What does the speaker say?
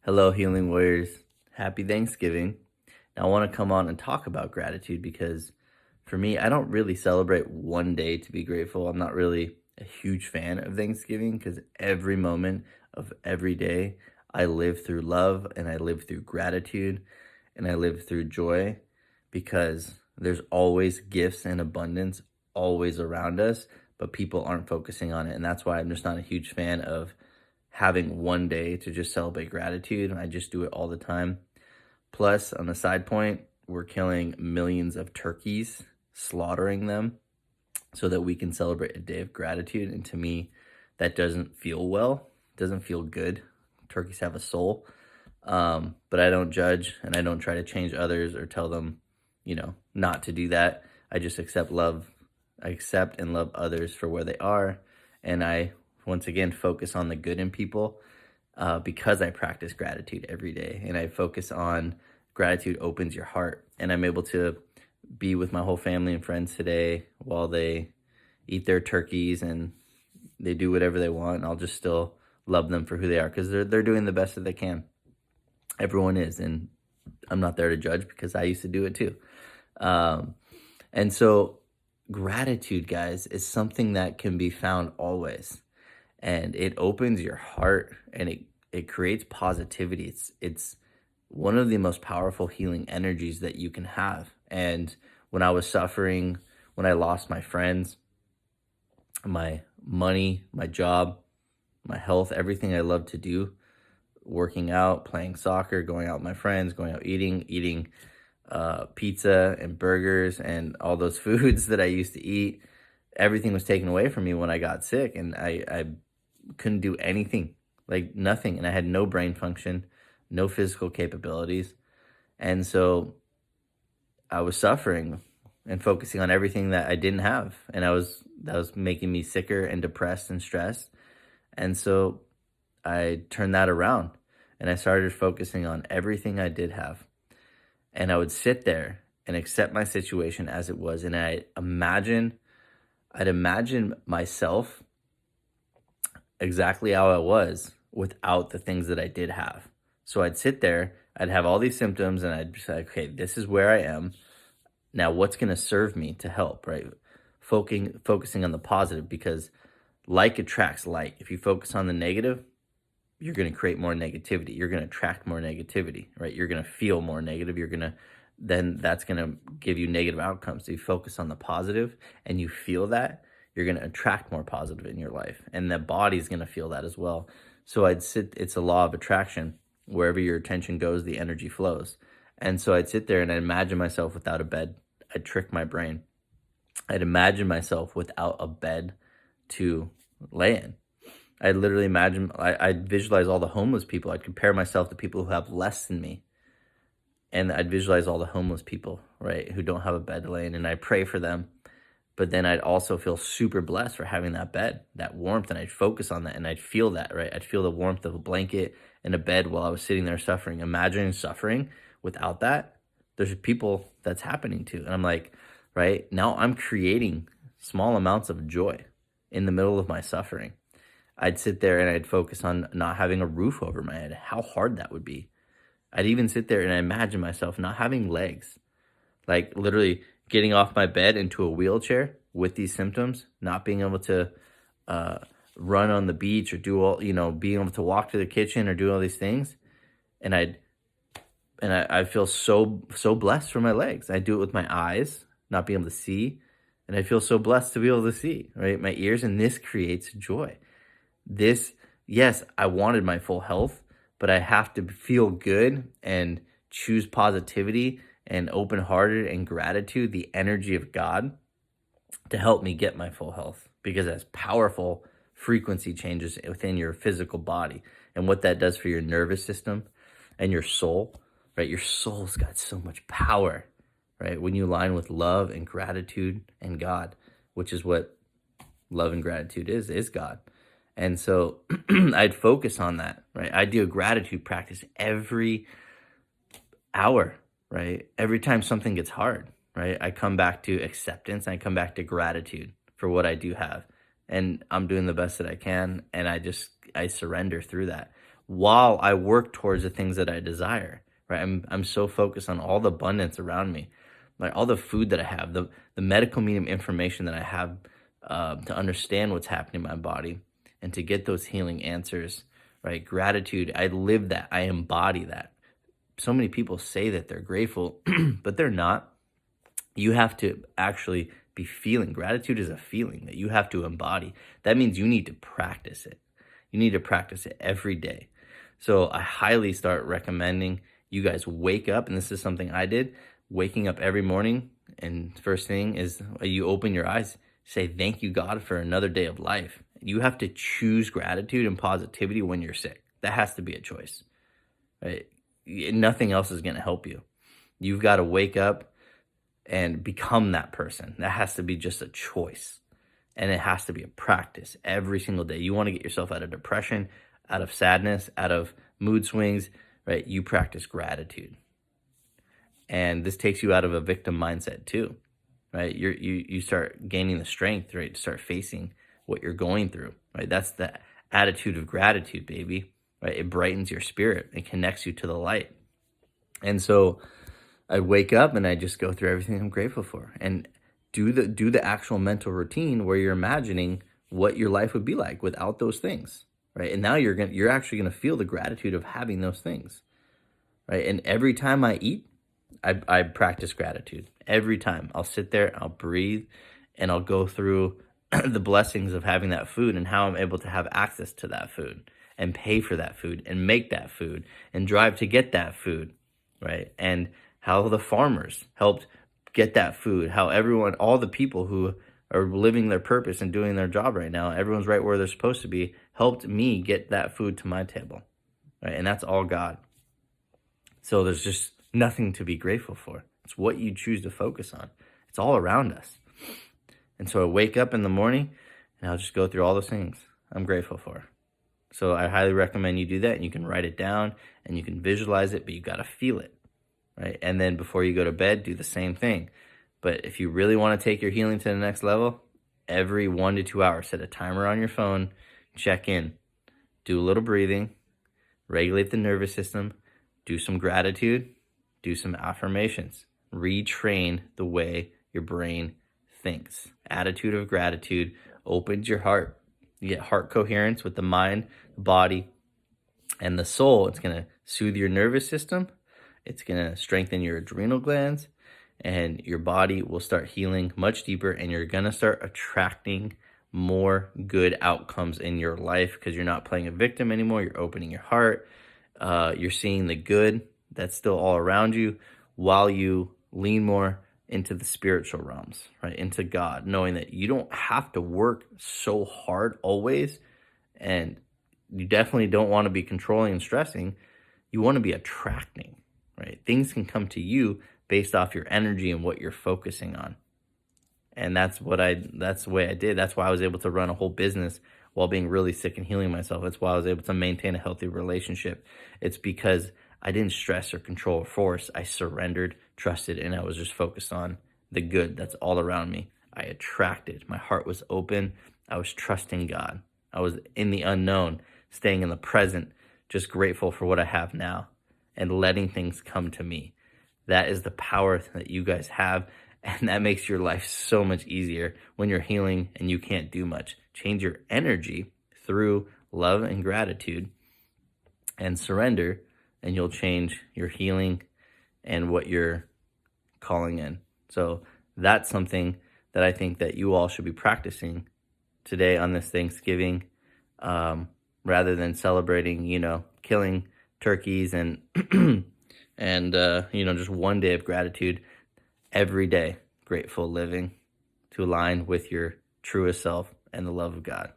Hello, Healing Warriors. Happy Thanksgiving. Now, I want to come on and talk about gratitude because for me, I don't really celebrate one day to be grateful. I'm not really a huge fan of Thanksgiving because every moment of every day, I live through love and I live through gratitude and I live through joy because there's always gifts and abundance always around us, but people aren't focusing on it. And that's why I'm just not a huge fan of having one day to just celebrate gratitude. I just do it all the time. Plus, on the side point, we're killing millions of turkeys, slaughtering them so that we can celebrate a day of gratitude. And to me, that doesn't feel well, doesn't feel good. Turkeys have a soul. But I don't judge and I don't try to change others or tell them, not to do that. I just accept love. I accept and love others for where they are. And I, once again, focus on the good in people because I practice gratitude every day. And I focus on gratitude opens your heart. And I'm able to be with my whole family and friends today while they eat their turkeys and they do whatever they want. And I'll just still love them for who they are because they're doing the best that they can. Everyone is. And I'm not there to judge because I used to do it too. And so gratitude, guys, is something that can be found always. And it opens your heart and it creates positivity. It's one of the most powerful healing energies that you can have. And when I was suffering, when I lost my friends, my money, my job, my health, everything I love to do, working out, playing soccer, going out with my friends, going out eating pizza and burgers and all those foods that I used to eat, everything was taken away from me when I got sick. And I couldn't do anything, like nothing. And I had no brain function, no physical capabilities. And so I was suffering and focusing on everything that I didn't have. And that was making me sicker and depressed and stressed. And so I turned that around and I started focusing on everything I did have. And I would sit there and accept my situation as it was. And I'd imagine myself exactly how I was without the things that I did have. So I'd sit there, I'd have all these symptoms and I'd be like, okay, this is where I am. Now what's going to serve me to help, right? Focusing on the positive because like attracts like. If you focus on the negative, you're going to create more negativity. You're going to attract more negativity, right? You're going to feel more negative. Then that's going to give you negative outcomes. So you focus on the positive and you feel that, you're going to attract more positive in your life. And the body's going to feel that as well. So it's a law of attraction. Wherever your attention goes, the energy flows. And so I'd sit there and I'd imagine myself without a bed. I'd trick my brain. I'd imagine myself without a bed to lay in. I'd literally I'd visualize all the homeless people. I'd compare myself to people who have less than me. And I'd visualize all the homeless people, right, who don't have a bed to lay in. And I'd pray for them. But then I'd also feel super blessed for having that bed, that warmth. And I'd focus on that and I'd feel that, right? I'd feel the warmth of a blanket and a bed while I was sitting there suffering. Imagining suffering without that, there's people that's happening to. And I'm like, right, now I'm creating small amounts of joy in the middle of my suffering. I'd sit there and I'd focus on not having a roof over my head, how hard that would be. I'd even sit there and I imagine myself not having legs, like literally getting off my bed into a wheelchair with these symptoms, not being able to run on the beach or do all, being able to walk to the kitchen or do all these things. And I feel so blessed for my legs. I do it with my eyes, not being able to see. And I feel so blessed to be able to see, right? My ears, and this creates joy. Yes, I wanted my full health, but I have to feel good and choose positivity and open-hearted and gratitude, the energy of God, to help me get my full health, because that's powerful frequency changes within your physical body and what that does for your nervous system and your soul, right? Your soul's got so much power, right? When you align with love and gratitude and God, which is what love and gratitude is God. And so I'd focus on that, right? I do a gratitude practice every hour, right? Every time something gets hard, right? I come back to acceptance and I come back to gratitude for what I do have. And I'm doing the best that I can. And I surrender through that. while I work towards the things that I desire, right? I'm so focused on all the abundance around me, like all the food that I have, the medical medium information that I have to understand what's happening in my body and to get those healing answers, right? Gratitude, I live that, I embody that. So many people say that they're grateful, but they're not. You have to actually be feeling. Gratitude is a feeling that you have to embody. That means you need to practice it. You need to practice it every day. So I highly start recommending you guys wake up, and this is something I did, waking up every morning, and first thing is you open your eyes, say, thank you, God, for another day of life. You have to choose gratitude and positivity when you're sick. That has to be a choice, right? Nothing else is going to help you. You've got to wake up and become that person. That has to be just a choice. And it has to be a practice every single day. You want to get yourself out of depression, out of sadness, out of mood swings, right? You practice gratitude. And this takes you out of a victim mindset too, right? You start gaining the strength, right, to start facing what you're going through, right? That's the attitude of gratitude, baby, right? It brightens your spirit. It connects you to the light. And so I wake up and I just go through everything I'm grateful for and do the actual mental routine where you're imagining what your life would be like without those things, right? And now you're actually gonna feel the gratitude of having those things, right? And every time I eat, I practice gratitude. Every time I'll sit there, I'll breathe, and I'll go through the blessings of having that food and how I'm able to have access to that food and pay for that food and make that food and drive to get that food, right? And how the farmers helped get that food, how everyone, all the people who are living their purpose and doing their job right now, everyone's right where they're supposed to be, helped me get that food to my table, right? And that's all God. So there's just nothing to be grateful for. It's what you choose to focus on. It's all around us. And so I wake up in the morning and I'll just go through all those things I'm grateful for. So I highly recommend you do that, and you can write it down and you can visualize it, but you got to feel it, right? And then before you go to bed, do the same thing. But if you really want to take your healing to the next level, every 1 to 2 hours, set a timer on your phone, check in, do a little breathing, regulate the nervous system, do some gratitude, do some affirmations, retrain the way your brain thinks. Attitude of gratitude opens your heart. You get heart coherence with the mind, the body, and the soul. It's going to soothe your nervous system. It's going to strengthen your adrenal glands, and your body will start healing much deeper, and you're going to start attracting more good outcomes in your life because you're not playing a victim anymore. You're opening your heart. You're seeing the good that's still all around you while you lean more into the spiritual realms, right? Into God, knowing that you don't have to work so hard always. And you definitely don't want to be controlling and stressing. You want to be attracting, right? Things can come to you based off your energy and what you're focusing on. And that's the way I did. That's why I was able to run a whole business while being really sick and healing myself. That's why I was able to maintain a healthy relationship. It's because I didn't stress or control or force. I surrendered, trusted, and I was just focused on the good that's all around me. I attracted. My heart was open. I was trusting God. I was in the unknown, staying in the present, just grateful for what I have now and letting things come to me. That is the power that you guys have, and that makes your life so much easier when you're healing and you can't do much. Change your energy through love and gratitude and surrender, and you'll change your healing and what you're calling in. So that's something that I think that you all should be practicing today on this Thanksgiving, rather than celebrating, killing turkeys and and just one day of gratitude. Every day, grateful living to align with your truest self and the love of God.